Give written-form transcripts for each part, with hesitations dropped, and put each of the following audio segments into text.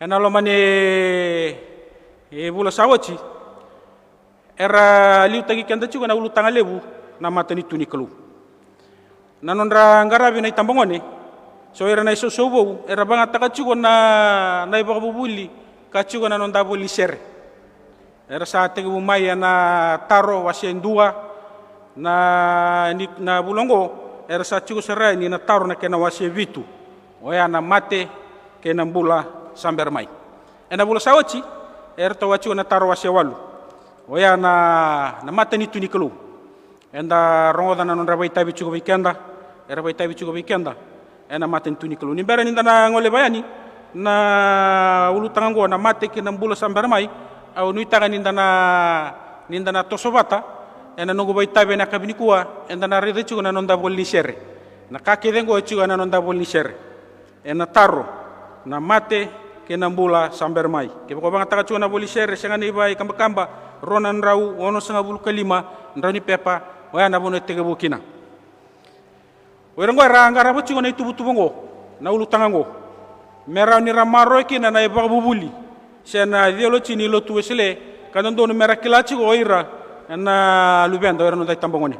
Enalo mane Bula sawachi era liutagi kenda juga na Ulutaga lebu na matani tuni kalu. Nanondra ngarabi na itambongone so era na isosobo era banga takachugo na ibabubuli kachugo na nonda boli sere. Era sa tegi bumaya na taro wasiendua na bulongo era sa chugo serai ni na taro na kena wasie vitu. Oya na mate kena Bula Bera Mai. Ena Bula sawachi era tawachugo na taro wasie walu. Oya na mate ni tuni kalu. Enda rongoda na nondra baitabi chugo weekenda era baitabi chugo weekenda ena mate ni tuni kalu. Nimbera ninda na ngole bayani na Ulutaga ngo na mate kena Bula Bera Mai au nuitaga ninda na tosovata ena nongo baitabe na kabini kuwa enda na rede chugo na nonda bolni sere na kakedengo chugo na nonda bolni sere ena taro na mate kena Bula Bera Mai ke ko banga taga chugo na bolni sere sengani bai kamba ronan rau ono sanga bulu kalima ndrani pepa waya na bono tege bukina werengo ranga rabu chugo na itubu na Ulutaga ngo merau ni ramaro kina na ibabubuli sena theology ni lotu wesele kanondo no merakilachi oira na lubenda era no dai tambongone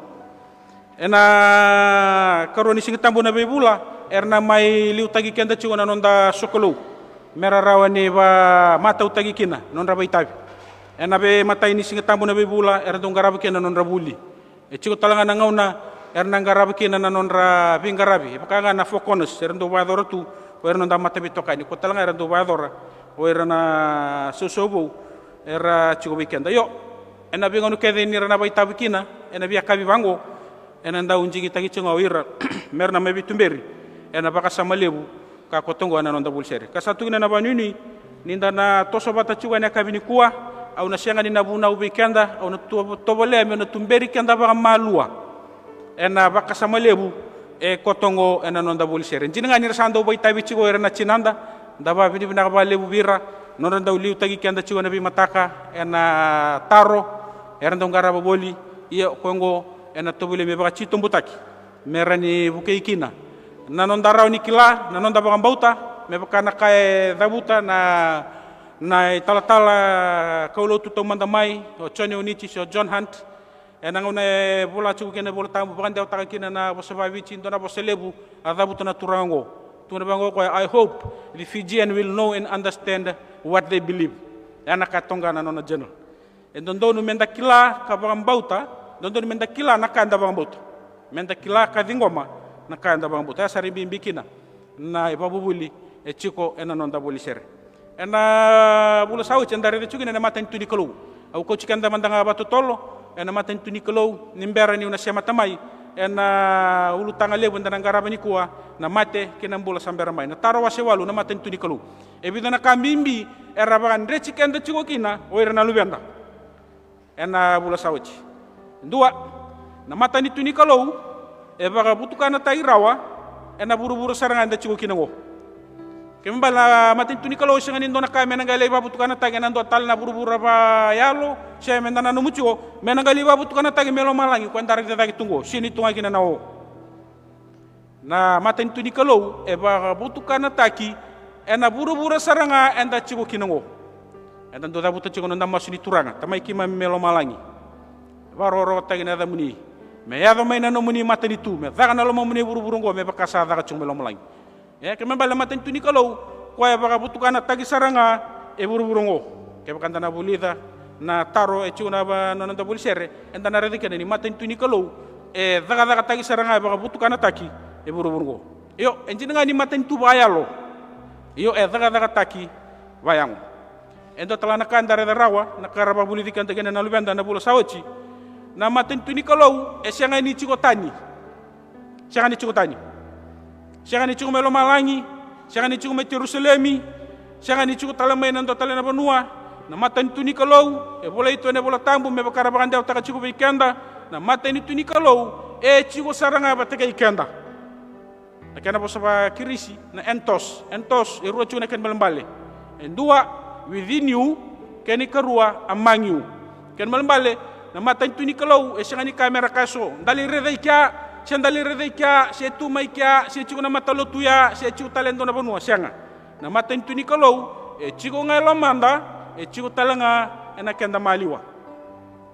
ena karoni sing tambo na Bula erna mai liutagi kenda chigo na nonda sokolo merarawani ba mata utagi kina nonra baitabi ena be mata ini sing tambo na Bula erna dongarabi kena nonra buli e chigo talanga na ngauna erna ngarabi kena na nonra bingarabi pakanga na fokonos erna do wadora tu erna nda mata bitokani ko talanga erna do wadora o era na sosobo era chigo weekenda yo ena bingonu kede ni rana baitabi kina ena bia kabi bango ena nda unjigi tagi chingo ira merna mebi tumberi ena baka samalebu ka kotongo ana nonda bulsere kasatu na banuni ninda na toso bata chigo na kabini kuwa au na shenga ni nabuna weekenda au na tobole me na tumberi kenda baka malua ena baka samalebu e kotongo ena nonda bulsere jinga ni rasando baitabi chigo era na chinanda daba bini bina ba lebu bira non daw liu tagi kenda chigo na bi mataka ena taro era ndong garaba boli iya kongo ena tobule me baka chito mbutaki merani bukeikina nanon daraw ni kila nanon daba ngambauta me baka na kae dabuta na talatala kaulo tuto mandamai o Joni unichi so John Hunt ena ngone Bula chigo kena Bula tambu baka ndaw takakina na bosabavichi ndona boselebu adabuta na turango. I hope the Fijian will know and understand what they believe. Ana katonga na nona general. E dondo menda kila ka bambauta, dondo menda kila na kanda bambauta. Menda kila ka dingoma na kanda bambauta. Asa rimbi mbikina na ibabubuli e chiko ena nonda boli sere. Ena Bula sawi cendare de chugina na matan tuni kalo. Au ko chikanda mandanga batu tolo ena matan tuni kalo nimbera ni una sema tamai. Ena Ulutaga lebu ndana ngarabani kuwa na mate kena Bula Bera Mai na taro wase walu na mate tuni kalu ebi dana kambimbi era bagan rechi kenda chigo kina o era na lubenda ena Bula sawachi ndua na mata ni tuni kalu e baga butukana tairawa ena buru-buru saranga nda chigo kina ngo kembala mate tuni kalu singani ndona ka menangale ba butukana tagena ndo tal na buru-buru ba yalo she mendana no mucho menangale ba butukana tagi melo malangi ko ndara dagi tungo sini tunga kina nao na mata tuni kalu e ba butukana taki ena buru-buru saranga enda chigo kina ngo enda ndo da buta chigo nda masuni turanga tamai kima melo malangi baroro tagina da muni me ya do mai na no muni mata ni tu me daga na lo muni buru-buru ngo me bakasa daga chung melo malangi ya kemembala mata tuni kalu ko e ba butukana tagi saranga e buru-buru ngo ke bakanda na bulida na taro e chigo na ba no nda bulsere enda na redike ni mata tuni kalu e daga tagi saranga e ba butukana taki e buru-buru ngo yo enjina ngani mata tu bayalo yo e daga taki bayang endo talana kandare da rawa na karaba bulidi kan tegena na lubenda na Bula sawachi na mata tuni kalu e senga ni chigo tani senga ni chigo melo malangi senga ni chigo me Jerusalemi senga ni chigo talamai nando talena banua na mata tuni kalu e Bula itu ne Bula tambu me bakara bakanda taka chigo weekenda na mata ni tuni kalu e chigo saranga batega ikenda akana bosaba kirisi na entos e rua chuna ken malambale endua within you keni karua among you ken malambale na mata tuni kalu e sangani kamera kaso ndali rede kya sendali rede kya se tu mai kya se chigo na mata lotuya se chigo talendo na banua sanga na mata tuni kalu e chigo ngai lomanda e chigo talanga ena kenda maliwa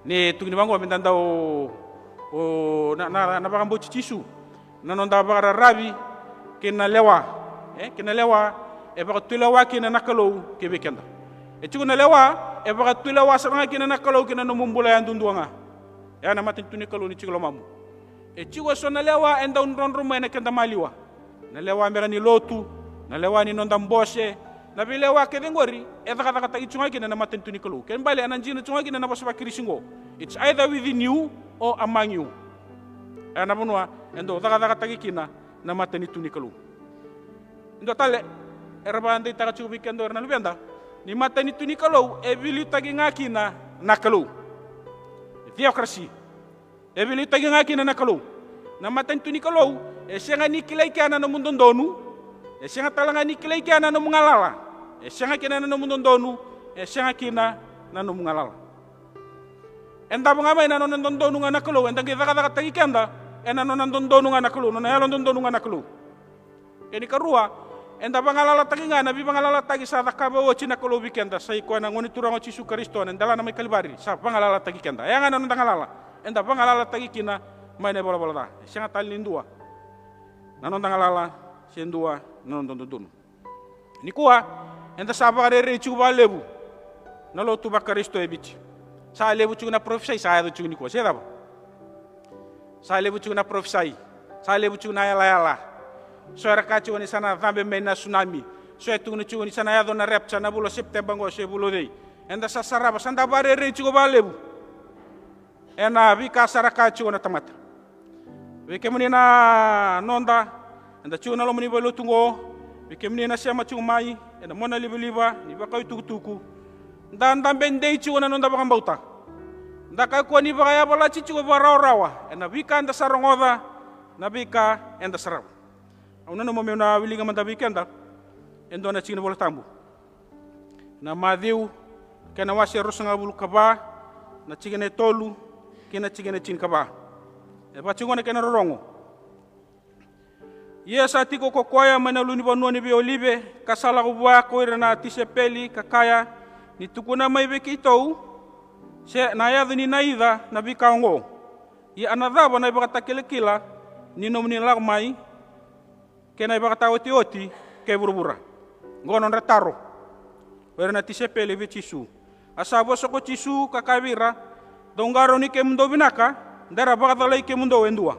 ne tugni bango mindanda o na bagambo chichisu na nonda bagara rabi kena lewa e baga tulewa kena nakalo kebe kenda e chigo na lewa e baga tulewa saranga kena nakalo kena no mumbula ya ndunduanga ya na matin tuni kalo ni chigo lomamu e chigo so na lewa enda unronro ena kenda maliwa na lewa mera ni lotu na lewa ni nonda mbose na bilewa kedengori e daga ichunga kina na matin tuni kalo ken bale ananjina chunga kina na basaba kirisingo. It's either within you or among you. Ana bunwa endo daga kina na matin tuni kalo ndo tale erbande taga chubi kendo na lubenda ni matin tuni kalo e bili tagi ngakina na kalo theocracy e bili tagi ngakina na kalo na matin tuni kalo e senga ni kilai kana na mundo ndonu e senga talanga ni kilai kana na mungalala e senga kina na mundo ndonu e senga kina na no mungalala enda bunga mai na no ndonu ngana kalo enda daga tagi kenda ena no ndonu ngana kalo no yalo ndonu ngana kalo keni karua enda bangalala tagi ngana bi bangalala tagi sa takaba o china kalo bikenda sai ko na ngoni turango Yesu Kristo na ndala na mai kalibari sa bangalala tagi kenda ya ngana no ndangalala enda bangalala tagi kina mai ne bola da senga talindua na no ndangalala sendua no ndondonu ni kuwa enda sabare re chuba lebu na lo tuba Kristo e bichi sa lebu chuna profesai sa do chuni ko sedaba sa lebu chuna profesai sa lebu chuna yala so era kachi woni sana dhambe mena tsunami so etu ni chuni sana yado na repcha na bulo September ngo se bulo dei enda sasaraba sanda bare re chugo ba lebu ena vika saraka chuna tamata vike munina nonda enda chuna lo muni bolo tungo vike munina sema chumai enda mona liba ni baka tukutuku ndanda bendei chuna nonda baka mbauta ndaka ko ni baka ya bala chichu ba rawa ena vika enda sarongoda na vika enda sarab una no momento na wilinga manda vikenda endo na chingina bola tambu na madhiu kana wasi rosanga bulu kaba na chingene tolu kena chingene chin kaba e ba chingone kena rorongo yesa tiko kokoya mana luni bononi bi olive kasala kubwa ko irena tisepeli kakaya ni tukuna mai bekitou se na ya ni naida na bikaongo ya anadhaba na ibaka takelekila ni nomni lagmai kena ibaka oti ke burubura ngonon retaro werna tisepele be chisu asabo soko chisu kakabira dongaro ni ke mundo binaka ndara baka dalai ke mundo wendua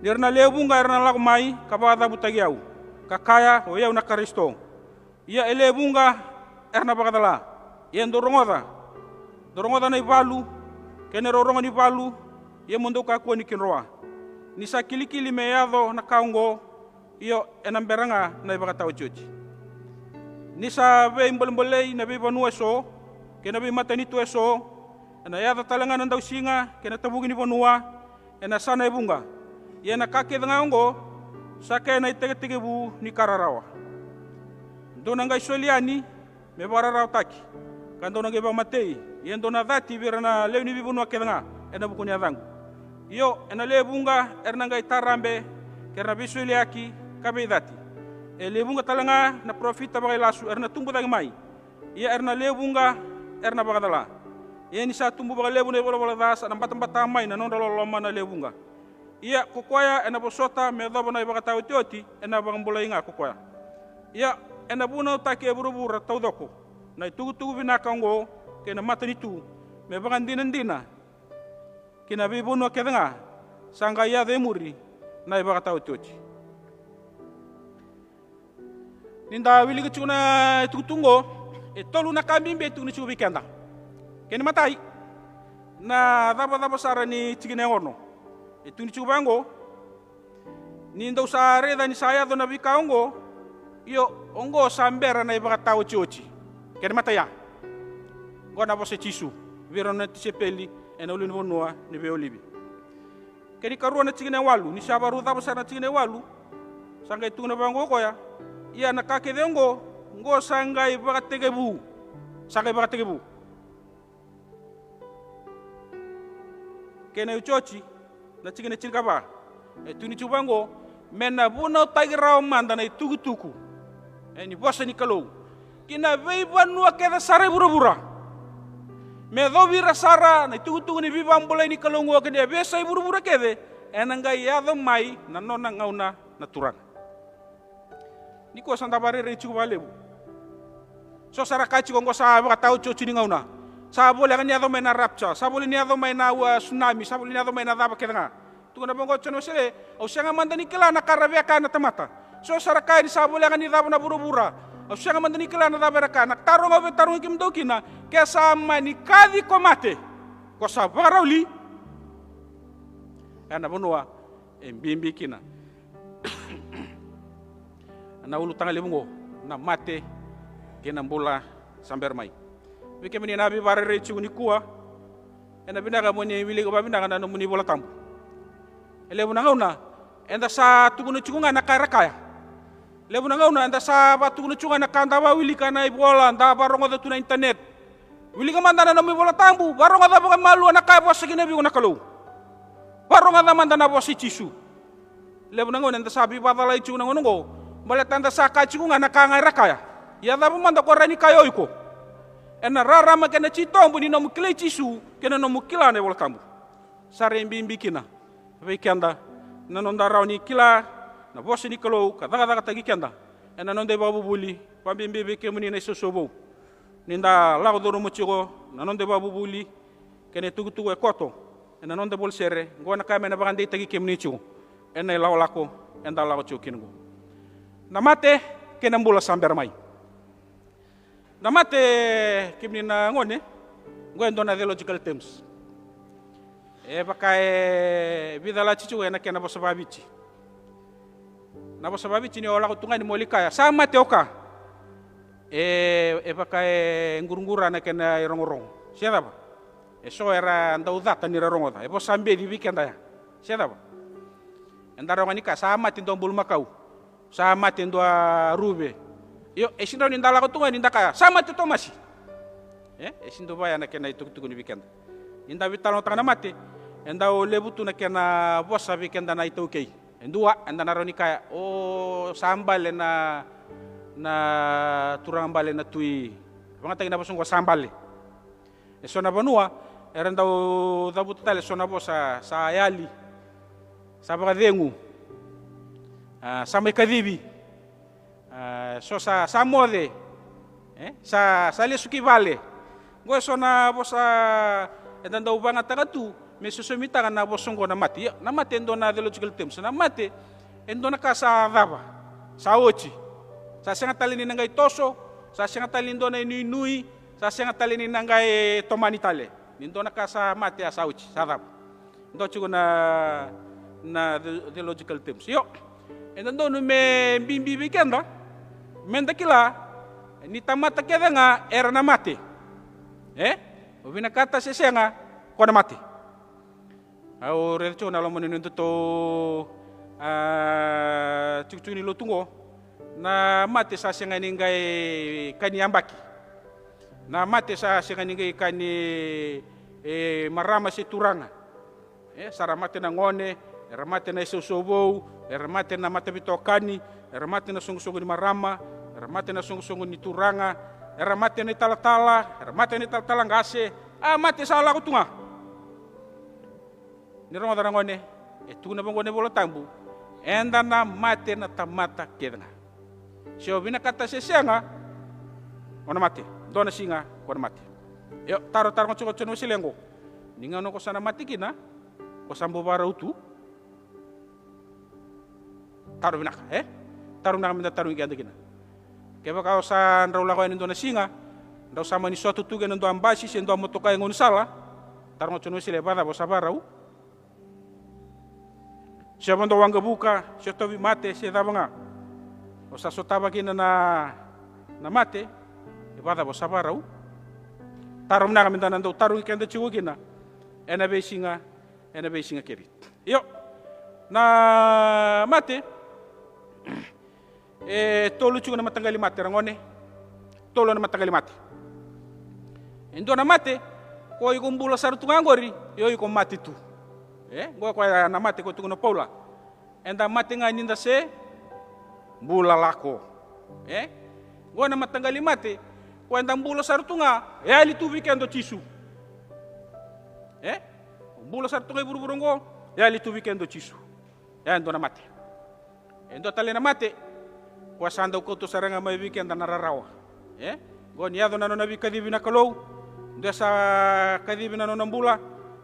dirna lebunga erna lagmai kabada butagiau kakaya o yau na Kristo ia elebunga erna baka dala ia dorongoda na ibalu kene rorongo ni balu ia mundo ka ko ni kinroa ni sakilikili meyado na kaungo iyo enamberanga na ibaka tawjoji ni sa be imbolembole na be banu eso kena be matanitu eso na yada talanga nanda usinga kena tabugi ni bonua ena sana ibunga ia na kake dangango sake na itege bu ni kararawa dona ngai soliani me bararaw taki kando na geba matei ia dona dhati birana lewni bibunua kedanga ena bukuni adangu iyo ena lebunga erna ngai tarambe kerna bisuliaki kabe dhati lebunga talanga na profita bagai lasu erna tumbu dagi mai ia erna lebunga erna bagadala ia ni sa tumbu bagai lebu ne bola das na batambata mai na nonda loloma na lebunga ia kokoya ena bosota me dobo na baga tawtioti ena bagambola inga kokoya ia ena buna take burubura tawdoko na tugu binaka ngo kena matanitu me bagandina kina bibuno kedanga sanga ya demuri na baga tawtioti ninda wili kecuna tutungo tolu na kambimbe tu ni chubi kenda keni matai na daba sara ni tigine ono itu ni chubango ninda usare da ni saya do na bikaongo iyo ongo sambera na ibaka tawo chochi keni mataya gona bose chisu viro na tisepeli ena uluni bonua ni beolibi keni karuana tigine walu ni sabaru daba sara tigine walu sanga itu na bango koya ia na kake dengo ngo sangai bakategebu kena uchochi na chigene chirkaba tuni chubango mena buno tagirao manda na tugutuku ni bosa ni kalo kina vei banua keda sare bura-bura. Me do vira sara na tugu ni viva ambole ni kalongo kene besa bura-bura kede enanga yado mai na nona ngauna na turang. Niko santa bare re chuku valebu. So sara kachi kongo sa ba tau chochi ni ngauna. Sa bole kan yado mai na rapcha, sa bole ni yado mai na tsunami, sa bole ni yado mai na daba keda. Tugu na bongo chono sele au sanga mandani kala na karabe ka na tamata. So sara kai sa bole kan ni daba na bura-bura. Au sanga mandani kala na daba ka na tarong ave tarong kim dokina ke sa mani kadi komate. Ko sa barauli. Ana bonua embimbi kina. Na Ulutaga lebungo na mate kena Bula Bera Mai. Wike meni nabi bare rechu ni kuwa. Ena binaga moni wili ko babinaga na muni bola tambu. Elebuna ngauna enda sa tugunu chunga na karakaya. Lebuna ngauna enda sa ba tugunu chunga na kanda ba wili kana ibola nda barongo da tuna internet. Wili ka mandana na muni bola tambu barongo da ba malu na kaya bosa kina bi na kalau. Barongo da mandana bosi chisu. Lebuna ngauna enda sabi badala ichu na ngongo. Bala tanda saka chiku ngana kanga rakaya. Ya dabu manda korani kayo iko. Ena rara makena chitombu ni nomu kile chisu kena nomu kila ne bola tambu. Sare mbimbi kina. Ve kenda na nonda rauni kila na bosi ni kalau kadaga tagi kenda. Ena nonde babu buli pambimbi be kemuni na sosobo. Ninda lago doro muchiko na nonde babu buli kene tugu e koto. Ena nonde bol sere ngona kamena bagande tagi kemuni chiku. Ena lago lako enda lago chiku kingo. Namate kena Bula Bera Mai. Namate kimni na ngone ngwen dona theological terms. Pakai vidala chichu na kena bosababichi. Na bosababichi ni ola kutungani molikaya sama teoka. Pakai ngurungura na kena irongorong. Siapa ba? So era ndaudata ni rongoda. Bosambe di weekend ya. Siapa ba? Endarongani ka sama tindong bulmakau. Sama tendo a rube. Yo esindo ni ndala ko tunga ni ndaka sama to tomasi. Esindo baya na kena itu ni weekend. Inda vitalo tanga mate. Enda o lebutu na kena bossa weekend na itu okay. Endua enda naroni kaya o sambal na turang bale na tui. Banga tagi na bosong ko sambal. Esona banua erenda o dabutu tale sona bossa sa ayali. Sa bagadengu. Sama kadibi, so sa mode, sa lesuki vale. Gue sona bosa edanda ubanga tagatu, mesusumita na bosongo na mati. Na mati endo na theological terms, na mati endo na kasa daba, sa ochi, sa senga talini nangai toso, sa senga talini endo na inui, sa senga talini nangai tomani tale. Endo na kasa mati sa ochi, sa daba. Endo chugo na theological terms. Yo. Endo no me bimbi weekenda menda kila ni tamata keda nga era na mate obina kata sesenga ko na mate au recho na lomo ni to chuchu ni lotungo na mate sa senga ningai kani ambaki na mate sa senga ningai kani marama si turanga sara mate na ngone era mate na isosobo era mate na mate bitokani, era mate na sungu-sungu ni marama, era mate na sungu-sungu ni turanga, era mate na talatala, era mate na talatala ngase, mate sa ala kutunga. Ni rongo darangone, tu na bongone bola tambu, enda na mate na tamata kedanga. Sio bina kata sesenga, ona mate, dona singa, ona mate. Yo taro ngocho silengo, ninga no ko sana mati kina, ko sambo bara utu. Taruh nak, taruh nak minta taruh ikan degina. Kaya kau sa ndraw la ko endo na singa, ndaw sama ni suatu tugen endo ambasi endo motoka ngon sala, taruh ngono sile bada bosa barau. Siapa ndo wanga buka, siapa vi mate, siapa banga. Osa sotaba kina na mate, bada bosa barau. Taruh nak minta nando taruh ikan de chiwo kina. Ena be singa kiri. Yo, na mate. Tolo chugo na matangali mate rangone. Tolo na matangali mate. Endo na mate ko ikum Bula saru tungangori, yo ikum mate tu. Go ko na mate ko tungo Paula. Enda mate nga ninda se Bula lako. Go na matanggali mate, kwenda Bula sartunga, ali tu weekend chisu. Bula sartunga buru-buru go, ali tu weekend chisu. Endo na mate. Endo tale na mate, kwa sanda ko to saranga mai weekend na rarawa. Go niado na na kadibi na kalou, ndo sa kadibi na no Bula,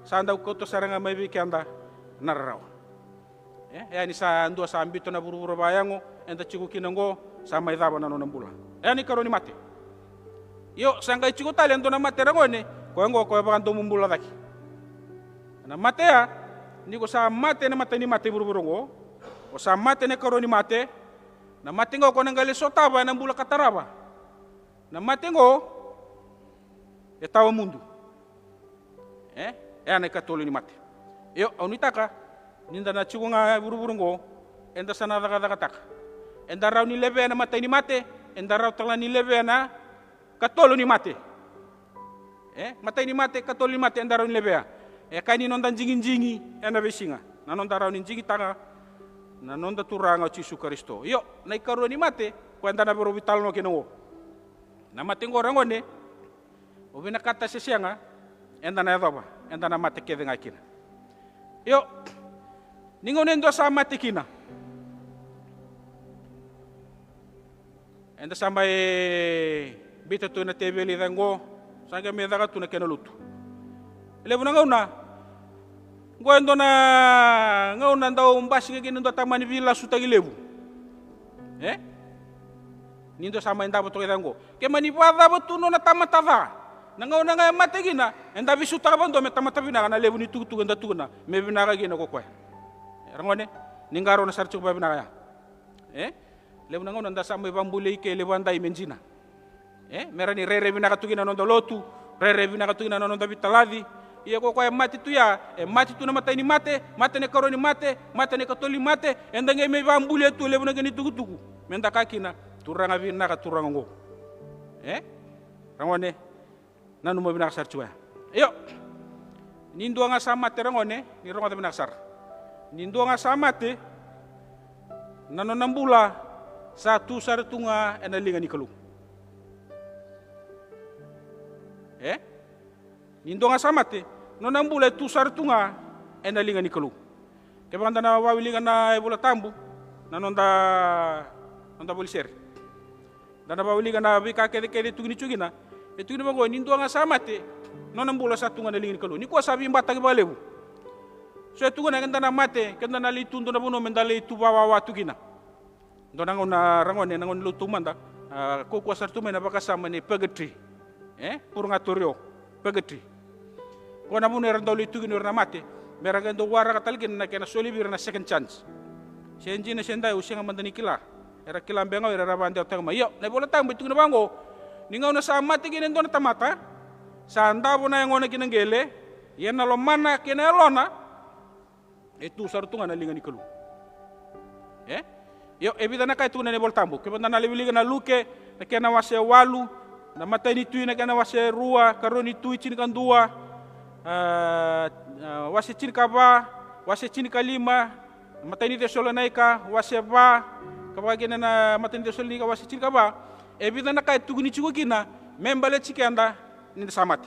sanda ko to saranga mai weekend na rarawa. Yani sa ndo sa ambito na buru-buru bayango, enda chiku kinango sa mai daba na no Bula. Yani karoni mate. Yo sangkai chiku tale ndo na mate rangone, ko ngo ko bakando Bula daki. Na mate ya, ni ko sa mate na mate ni mate buru-buru go, o sa mate ne karoni mate, na mate ngo ko nangale sotaba na Bula kataraba. Na mate ngo tawa mundo. Ane katolo ni mate. Yo aunitaka ninda na chiku nga buru-buru go, enda sana daga-daga. Enda raw ni lebe na mate ni mate, enda raw tala ni lebe na katolo ni mate. Mate ni mate, katolo ni mate, enda raw ni lebe ya. Kani nonda jingin-jingi, ena besinga. Nanonda raw ni jingi tanga, nanonda turanga Yesu Kristo. Yo, na ikaro ni mate, kwenda na bero vital no kinongo. Na mate ngorangone, ubina kata sesianga, enda na yadoba, enda na mate kede ngakina. Yo, ningonendo sa mate kina. Enda sampai bita tu na tebeli dango, sanga medaga tu na kenalutu. Lebu na ngauna, ngoendo na ngauna ndao mbasi ngeke ndo tamani vila sutagi lebu. Nindo sama enda boto dango. Ke mani bada botu no na tamatava. Na ngauna nga mate gina, enda bisuta bando me tamatavina kana lebu ni tutu enda tuna, me binaga gina ko kwa. Rangone, ningaro na sarchu ba binaga. Lebu na ngauna nda sama bambule ike lebu andai menjina. Merani rere binaga tugina no lotu, rere binaga tugina no bitaladi. Iya ko kwa mati tu ya, mati tu na mata ini mate, mate ne karoni mate, mate ne katoli mate, enda ngai me bambule tu lebu na gani tugu-tugu. Menda kakina, turanga vina ka turanga ngo. Rangone, nanu mo binaga sarchu ya. Yo, nindo nga sama te rangone, ni ronga binaga sar. Nindo nga sama te, nano Bula, satu sartunga ena linga ni kalu. Nindo nga sama te, no Bula tu sartunga ena linga ni kalu. Kebanda na wawilinga na Bula tambu, nonda boliseri. Dana wawilinga na bika kede tugini chugina, tugini bango nindo nga sama te, no Bula sartunga ena linga ni kalu. Ni ko sabi mbata ke balebu. So tugina kenda na mate, kenda na litundo na buno mendale tu bawa tugina. Ndo na rangone nangon lutumanda, ko ko sartuma na baka sama ni purgatory. Purgatorio, purgatory. Kung namun erandol itu gini na mate, meragando wara katalgin na kena solibir na second chance. Senji na sendai usia ngamandani kila, era kila bengaw era rabande otang mayo. Na bola tang bitung na bango, ningaw na sa mate gini ndo na tamata, sa andabo na yung ona kinanggele, yan na lomana kinalona, itu sartungan na linga ni kalu. Yo ebida na kay tunan ni boltambo, kibanda na libiligan na luke, na kena wase walu, na mata ni tui na kena wase rua, karoni tui chinikan dua, wase chinikaba, wase chinikalima, mata ni Thesalonaika, wase ba, kapag na mata ni Thesalonaika, wase chinikaba, ebida na kay tuguni chigo kina, membale chikenda, nindo samate.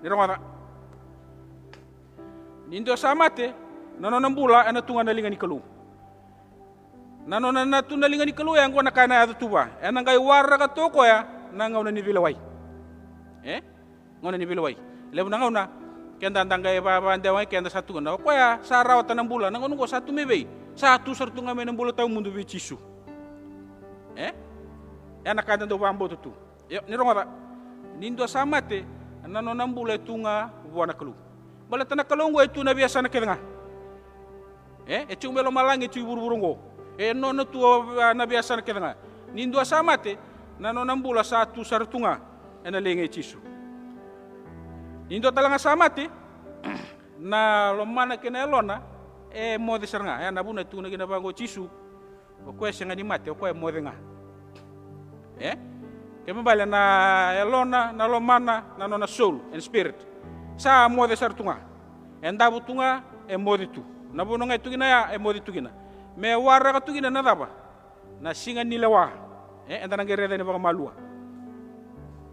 Nirongana. Nindo samate, nanon Bula, ana tungan na linga ni kalu. Nano na tunalinga ni kalu yang ko nakana ato tuba. Enang kay warra ka toko ya nangaw na ni Vilaway. Ngona ni Vilaway. Lebu nangaw na kenda ndang kay babandaway kenda satu na. Ko ya sa rawat ng Bula nangon ko satu mebay. Satu sartu nga men Bula taw mundo bi chisu. Nakanda do bambo tu. Yo ni ronga nindo samate nano ng Bula tunga buana kalu. Balata na kalongo itu na biasa na kenga. Chumelo malangi tu buru-burungo. Nono tu na biasa na kena nindo samate nano Bula satu sartunga ena lenge chisu nindo talanga samate na lomana kena elona mode seranga na buna tu na kena bango chisu o ko senga ni mate o ko mode nga kembali na elona na lomana na soul and spirit sa mode sartunga enda butunga mode tu na bunonga itu gina ya mode tu gina me warra ka tugina na daba na singa nilewa enda nangai reda ni baka malua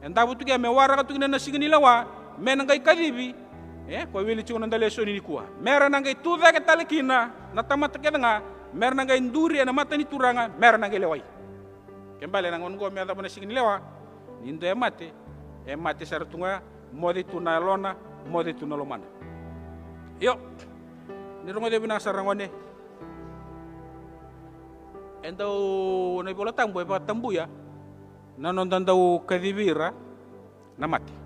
enda butu ke me wara ka tukina na sigini lawa me nangai kadibi ko wili chuna ndale Lesoni ni kuwa mera nangai tuda ke talekina na tamata ke nga mera nangai nduri na mata ni turanga mera nangai lewai kembali nangon go me ada bana sigini lewa nindo mate saratunga modi tuna lona modi tuna lomana yo ni rongo de bina sarangone endau na bola tambu ba tambu ya nanon dandau kadibira na mate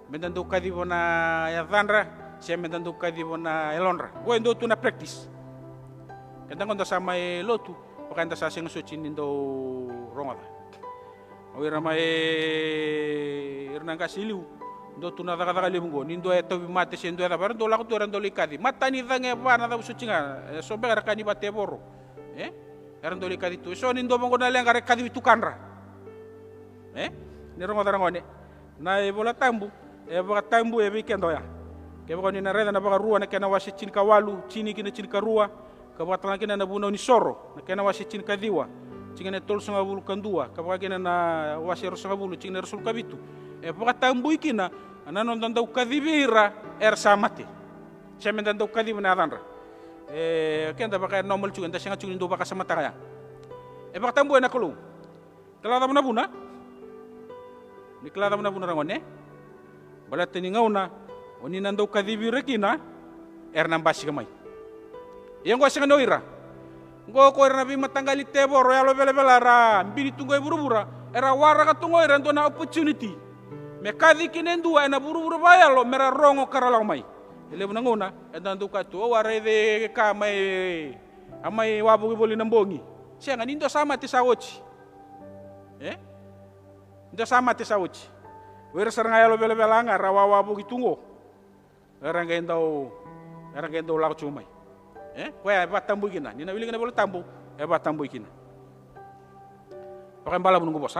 mendandau kadibo na yadandra siya mendandau kadibo na elonra go endo tu na practice kendang onda sama lotu pakanda sa sing suci nindo rongoda awira mai irnanga siliu do tu na daga limungo nindo eto mate sendo da bar do la to rando likadi matani dange bana da sucinga so be rakani bate boro rando likadi tu so nindo mongo na lenga rekadi tukanra ni rongoda rangone na e bola tambu e weekendo ya ke bako ni na reda na baka rua na kena wasi chin kawalu chini kina chin karua ka baka tanga kina na buna ni soro na kena wasi chin kadiwa cingene tol songa bulu kandua ka baka kina na wasi rosa bulu cingene rasul kabitu baka tambu ikina nanon dandau kadibira samate semen dandau kadib na adandra kenda baka normal chuga nda singa chugin do baka samata kaya baka tambu na kulu kala da buna ni kala da buna rangone balate ni ngauna oni nandau kadibira kina nambasi kamai yang gua singa noira go ko erna bi matanggali tebo royalo bele-bele ra mbini tungoy buru-bura era wara ka tungoy rando na opportunity me kadi kinendu ena buru-buru bayalo mera rongo karalo mai ele bunangona edandu ka tu wara de ka mai amai wabu boli nambongi sianga nindo sama ti sawochi ndo sama ti sawochi wer saranga yalo bele-bele anga rawa wabu gitungo era ngendo la chumai ko ya batambu kina ni na wili kina bolo tambu batambu kina pakai bala menunggu bos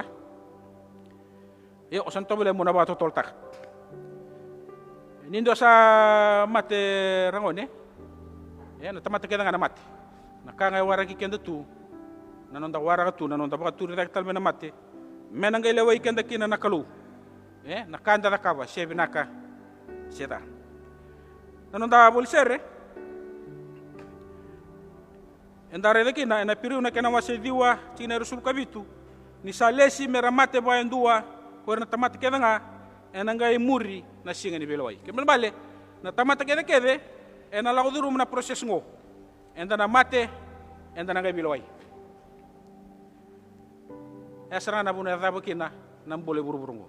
yo osan tobele muna ba totol tak nindo sa mate rangone na tamate kena ngana mate na kanga wara ki kenda tu nanonda wara tu nanonda ba tu rek tal mena mate menanga lewa kenda kina nakalu na kanda da kaba shebi naka seda nanonda bolsere endare de kina na piriu na kena wase diwa tina rasul kabitu ni salesi meramate ba endua ko na tamate keda nga enangai muri na singa ni beloi kemel bale na tamate keda kede ena la uduru na proses ngo enda na mate enda na ngai beloi esra na buna da kina nam bole buru-burungo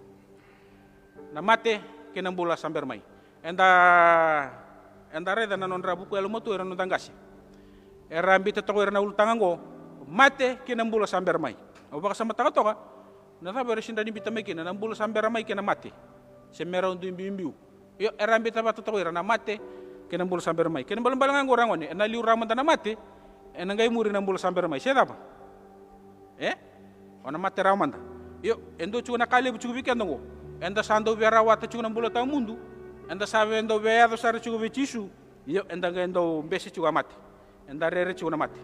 na mate kena bula samber mai enda reda na non rabu ko elo motu era no dangasi era ambita to era na Ulutaga ngo mate kena bula samber mai o baka sama taka toka na ta bere sinda ni bita mai kena bula samber mai kena mate semera undu imbiu yo era ambita ba to era na mate kena bula samber mai kena balang ngo rangone na liu ramanda na mate ena ngai muri na bula samber mai seda ba ona mate ramanda yo endo chu na kale bu chu weekend ngo enda sando biara wata chu na bula ta mundu enda sabe endo beado sar chu vecisu yo enda ngendo mbesi chu mate enda rere chu na mate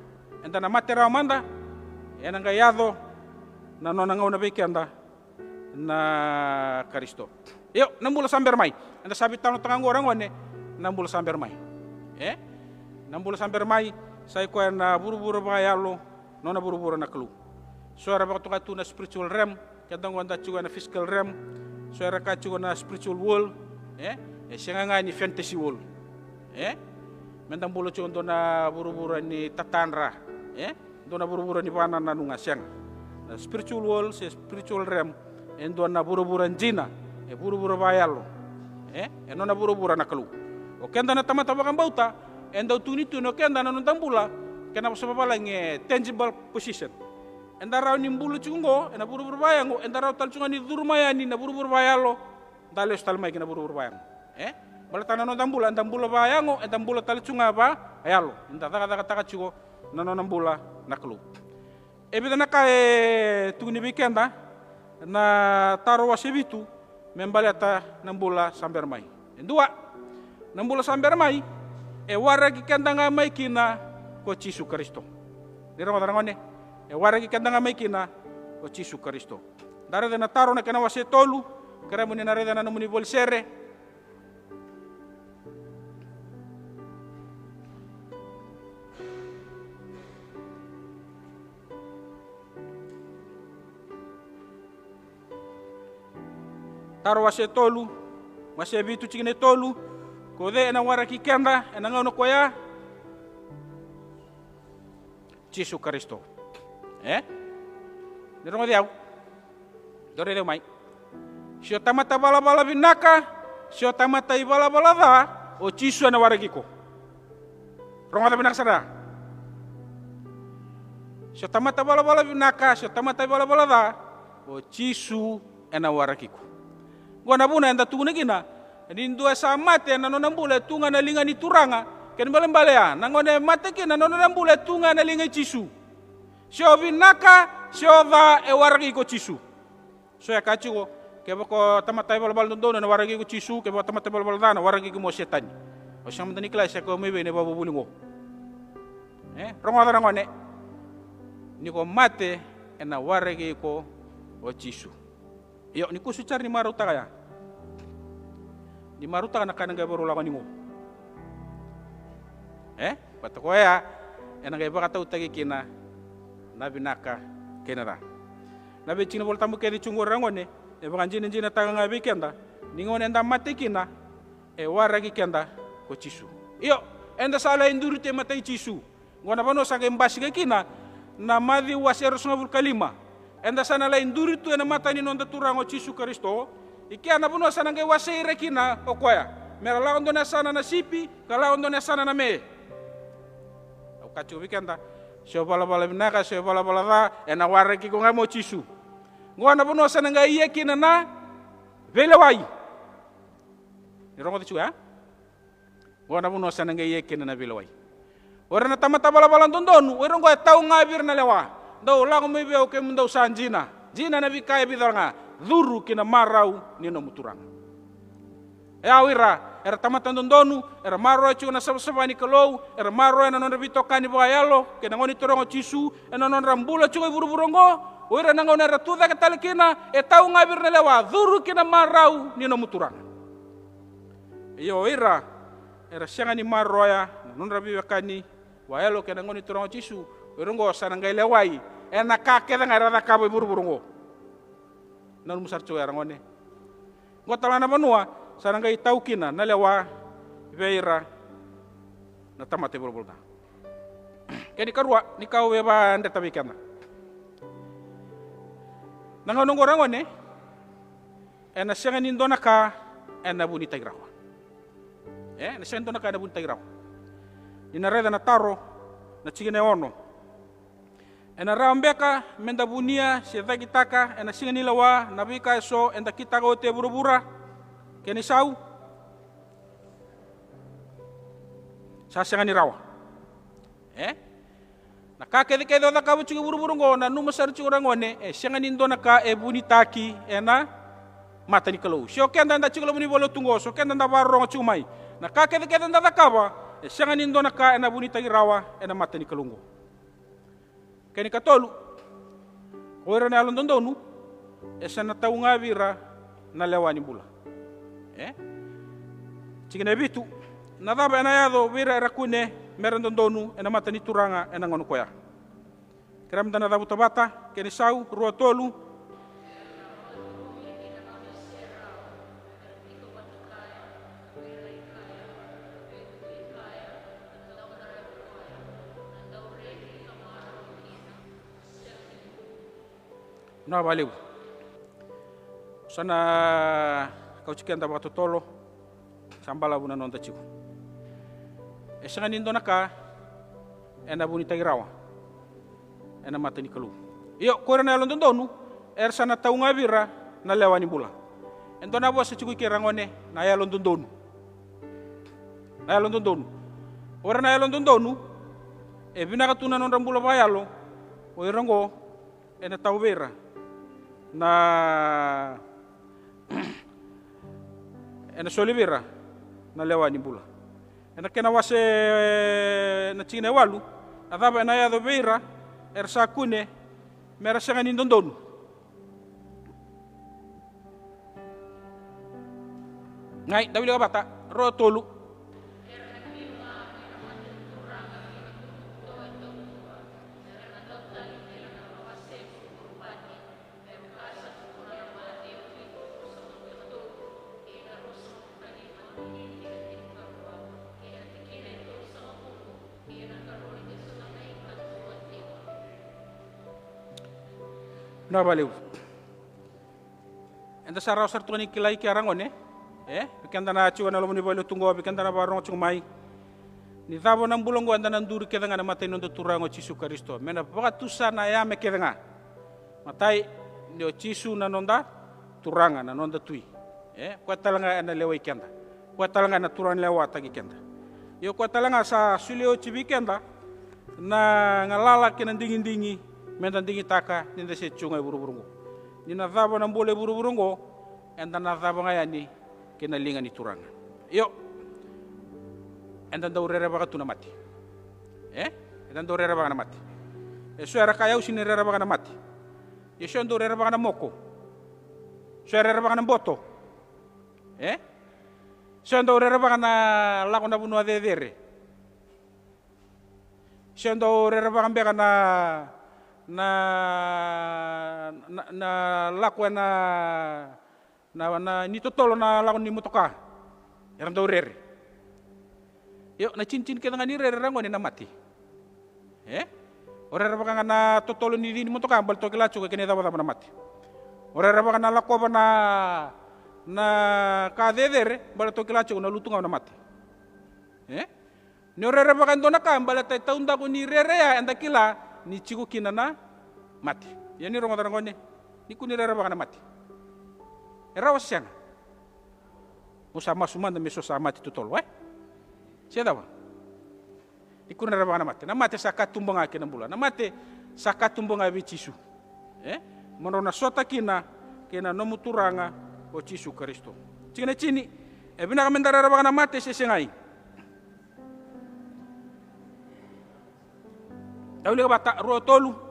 enda na mate ramanda ena ngai yado na nona ngau na bekenda na Kristo yo nambula samber mai enda sabi tano tangang orang one nambula samber mai nambula samber mai sai ko na buru-buru bayalo nona buru-buru na kelu suara bakto ka tu na spiritual realm kadang wanda chu na physical realm suara ka chu na spiritual world senga ni fantasy world mentang bulu chu na buru-buru ni tatanra dona buru-buru ni bana na nunga siang na spiritual world spiritual realm endo na buru-buru jina buru-buru bayalo nona buru-buru na kelu o kenda na tamata bakang bauta endo tunitu no kenda na nundang bula kena sababala nge tangible position enda raw ni mbulu chungo ena buru-buru bayango enda raw tal chunga ni durmayani na buru-buru bayalo dale stal mai kena buru-buru bayang bala tanano dambula ndambula bayango ndambula tal chunga ba ayalo nda daga chugo nano nambula naklu ebida nakae tuni weekenda na taro wasebitu membalata nambula samber mai endua nambula samber mai waragi kenda nga mai kina ko Yesu Kristo Ni rongo darangone. E waragi kandanga mai kina o Jesu Kristo. Dare na taro na kana wase tolu, kera muni na reda na muni bolsere. Taro wase tolu, wase bitu chikine tolu, kode ena waraki kenda, ena ngono koya Jesu Kristo. Ni rongo diau. Dore deu mai. Sio tamata bala-bala binaka, sio tamata ibala-bala da, o Jesu ena waragiko. Rongo da binaka sada. Sio tamata bala-bala binaka, sio tamata ibala-bala da, o Jesu ena waragiko. Gona buna enda tungune gina, nindu esa mate na nona mbule tunga na linga ni turanga, ken balea, nangone mate kina nona mbule tunga na linga Jesu. Sio binaka, sio da e waragiko Jesu. So ya kachigo ke bako tamata bal dondo na waragi ko Jesu ke bako tamata bal dana waragi ko mo setan o siya man nikla siya ko mebe ne babubulingo rongo ngone ni ko mate ena waragi ko o Jesu yo ni ko sucar ni maruta kaya ni maruta na kananga baro la ningo patako ya ena ga baka tau tagi kina na binaka kenara nabe china bol tamu kedi chungo rangone e banjine jina tanga be kenda ningone nda mate kina e waragi kenda ko Jesu iyo enda sala indurite mate Jesu ngona bano sanga mbasiga kina na madhi wasero sungabul kalima enda sana la induritu ena mata ni nonda turango Jesu Kristo ikia na bano sana nge wasere kina okoya mera la ondona sana na sipi kala ondona sana na me au kachu weekenda sio bala binaka sio bala da ena waragi ko ngamo Jesu ngwana bono sana nga iye kina na vele wai ni rongo tichu ngwana bono sana nga iye kina na vele wai ora na tamata bala ndondonu ora ngo tau ngabir na lewa do la ngo mebe o ke mundau sanjina jina na vikaya bidanga dhuru kina marau ni no muturang ya wira era tamata ndondonu era maro chu na sabani kalou era maro na non bitokani boyalo kena ngoni torongo Jesu ena non rambula chu buru-burongo ora nangau na ratuda ka talkina e tau ngabir na lewa dhuru kina marau ni no muturang iyo ira era sianga ni maroya non rabi wakani waelo kena ngoni torongo Jesu ngo sana ngai lewai ena ka keda ngara da ka buru-burongo nan musar chu era ngone ngotala na banua sana ngai tau kina na lewa veira na tamate buru-burunga keni karua ni kau beba ande tabikana nangonong orangone ena sianga nindona ka ena buni tairawa na sianga nindona ka ena buni tairawa ina reda na taro na chigine ono ena rambeka menda bunia sieta kitaka ena singa nilawa nabika so enda kitaka ote burubura keni sau sa sianga nirawa na kake de kedo da kabu chugu buru-burungo na numasar chugu rangone sianga nindo na ka buni taki ena mata ni kalau sio kenda nda chugu buni bolo tungo so kenda nda barong chugu mai na kake de kedo nda kaba sianga nindo na ka ena buni taki rawa ena mata ni kalungo keni katolu ora na alon dondonu sana tau ngavira na lewani bula chigine bitu na daba ena yado vira rakune merandondonu ena mata ni turanga ena ngono koya keram dana dabu tabata keni sau rua tolu no valeu sana kau chiken da batu tolo sambala buna nonta chiku esanga nindo naka ena buni tagirawa ena mata ni kalu iyo kore na london donu sana tau ngavira na lewani bula endona bo sa chiku kirangone na ya london donu ora na ya london donu binaka tuna non rambula bayalo o irango ena tau vera na ena solivira na lewani bula ena kena wase na chine walu adaba na ya do vera sakune mera sangani dondonu. Ngai dawili bata ro tolu. Na valeu. Enda sarau sartoni kilai ki arangone, pikanda na chiwa na lomoni bolo tungo pikanda na barong chung mai. Ni tabo nang bulongo anda nang duri kedanga na matay nondo turango Yesus Kristo. Mena bakatusa na yame kedanga. Matay nio Yesus na nonda turanga na nonda tui. Kwa talanga na lewa ikenda. Kwa talanga na turan lewa tagi kenda. Yo kwa talanga sa sulio chibi kenda na ngalala kenan dingin-dingi. Mendandingi taka ninda se chunga buru-burungo. Nina thabo na mbole buru-burungo enda na thabo ngayani kena linga ni turanga. Yo. Enda ndaurere baka tuna mati. Enda ndaurere baka na mati. Suara kaya usinirere baka na mati. Yesu ndaurere baka na moko. Suara baka na boto. Suara ndaurere baka na lako na bunua dedere. Suara ndaurere baka mbeka na lakwa na nitotolo na lakon ni motoka yaram daw rere yo na cincin kita nga ni rere rango ni na mati orere baka nga na totolo ni motoka bal to kilacho ka kini daw na mati orere baka na lakwa na kadedere bal to kilacho na lutunga na mati ni orere baka ndo na ka bal ta taunda ko ni rere ya anda kila ni chiku kina na mati. Ya ni rongo tarangone. Ni kuni rera baka na mati. Era wasyanga. Musama sumanda meso sa mati tutol. Siya daw. Ni kuni rera baka na mati. Na mati sa katumbang akin ng bula. Na mati sa katumbang abi Yesu. Manona sota kina nomuturanga o Yesu Kristo. China chini. Ebina kami rera baka na mati siya. Dawili ka bata, ro tolu.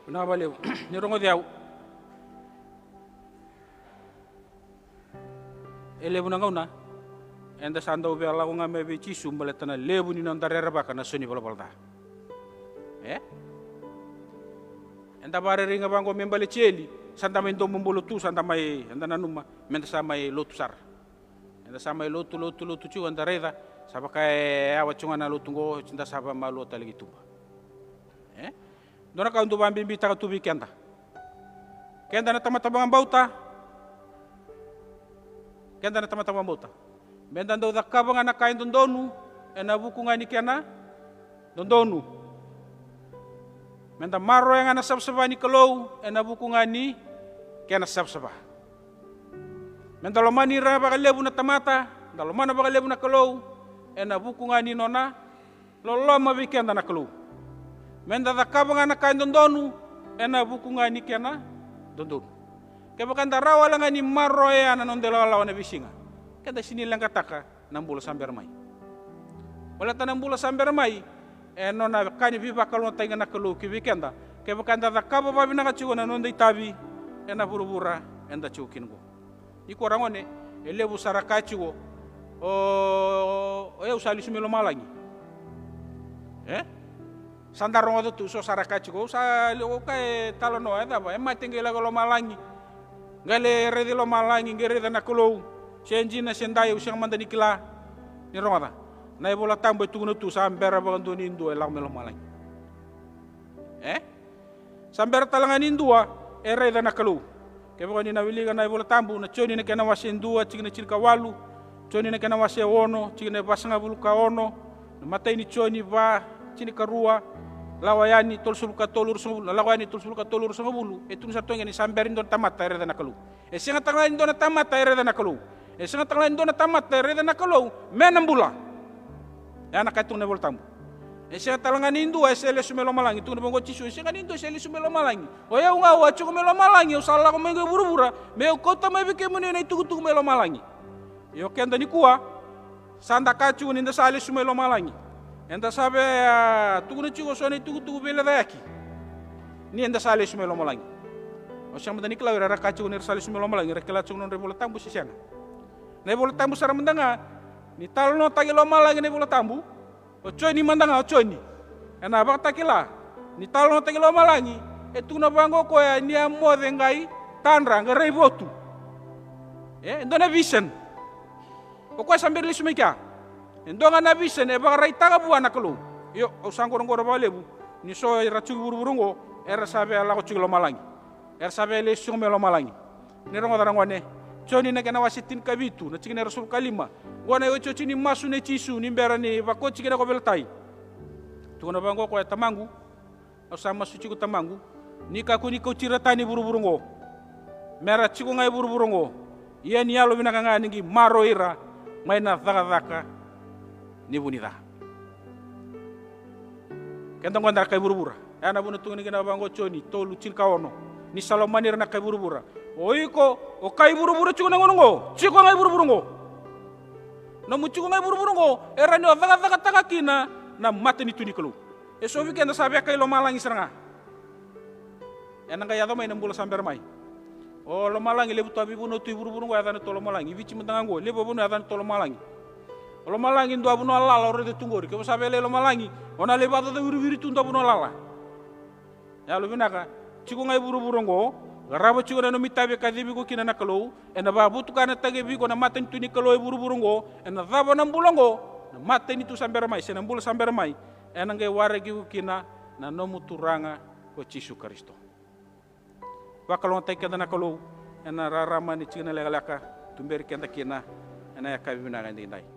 Na valeu. Ni rongo diaw. Elebu na ngauna. Enda sanda ubi ala nga mebe Yesu mbaletana lebu ni nanda rera baka na soni bala-balda. Enda bare ringa bango membale celi. Sanda mendo mumbolo tu sanda mai enda nanuma menda sa mai lotu sar. Enda sa mai lotu cu anda reda sabaka awa cunga na lotu ngo cinta saba malu lagi tuba. Dona ka undu bambi bita ka tubi kenda. Kenda na tama-tama bauta. Kenda na tama-tama bauta. Benda ndo da kabanga na kain dondonu ena buku ngani kena dondonu. Menda maro yang ana sabsaba ni kalau ena buku ngani kena sabsaba. Menda lomani ra ba lebu na tamata, dalomana ba lebu na kalau ena buku ngani nona loloma bikenda na kalau. Menda da kabanga na kain dondonu ena buku ngani kena dondonu. Kebakanda rawa lang ni maro ya na nondela lawan bisinga. Kada sini lang kataka ng Bula samber mai. Wala ta ng Bula samber mai nona kani viva kalon tainga na kalu ki vikenda ke bakanda da kaba babi na kachigo na nonda itabi na burubura enda chukin go iko rangone elebu sarakachigo o usali sumelo malangi sandarongo tu so sarakachigo sa lo kai talono da ba matengela lo malangi ngale redi lo malangi ngere da na kalu senjina sendai usang mandani kila ni ronga na ibola tambo tu tu sambera bagandoni indo elang melo malangi sambera talangan indua ere da nakalu kebo ni na wiliga na ibola tambu na choni na kana wase indua chigna chirka walu choni na kana wase ono chigna basanga buluka ono na matai ni choni ba chini karua lawayani tolsuluka tolur sungulu lawayani tolsuluka tolur sungulu etung sa tonga ni sambera indon tamata ere da nakalu senga talangan indon tamata ere da nakalu senga talangan indon tamata ere da nakalu menambula anak katung na ibola tambu senga talangan indu sele sumelo malangi tu bongo chisu senga indu sele sumelo malangi oya unga wa chuko melo malangi usala ko mengo burubura me kota me bike mune na tugu melo malangi yo kenda ni kuwa sanda kachu ni nda sale sumelo malangi enda sabe tugu ni chuko sone tugu bele daki ni enda sale sumelo malangi o sanga manda ni kala ra kachu ni sale sumelo malangi rekela chung non rebola tambu sisianga na ibola tambu sara mendanga ni talno tagilo malangi ni ibola tambu o choni mandanga o choni ena ba takila ni talno tagilo malangi etuna bango ko ya ni amode ngai tanra ngai votu ndona vision ko ko sambirli sumika ndonga na vision e ba rai taga buana kalo yo o sangoro ngoro balebu ni so rachu burburungo era sabe ala ko chiglo malangi era sabe le sumelo malangi ni rongo darangone choni na kana wasitin kabitu na chigina rasul kalima gona yo choni masu ne chisu ni mbera ni bako chigina ko beltai tuna bango ko tamangu sama suci ko tamangu ni ka ko ciratani buru-burungo mera chigo ngai buru-burungo iya ni yalo binaka ngani ngi maro ira maina dhaka ni bunida kenda ngondar kay buru-bura ana bunu tungni gina bango choni tolu cilka ono ni salomanir na kay buru-bura oiko o kay buru-bura chigo ngonongo chigo ngai buru-burungo na muchigo ngai buru-burungo era ni dhaka takakina na mate ni tuni kelu eso weekend sabe kay lo malangi seranga enanga yado may nambula samber mai o lo malangi lebu tabi buno tu buru-buru ngwa dan tolo malangi vici mentangango lebu buno dan tolo malangi lo malangi ndo abuno lala ore de tungori ke sabe le lo malangi ona le bado de wiri tu ndo abuno lala ya lo binaka cigo ngai buru-buru ngo garabo cigo na no mitabe kadibi ko kinana kalo ena babu tu kana tage bi ko na maten tuni kalo buru-buru ngo ena dabo nambulo ngo na maten itu samber mai senambula samber mai enanga waregi kina na nomu turanga ko Yesu Kristo wakalon tay kada nakalo ena rarama ni china legalaka tumberi kenda kina ena ya kabina ngandai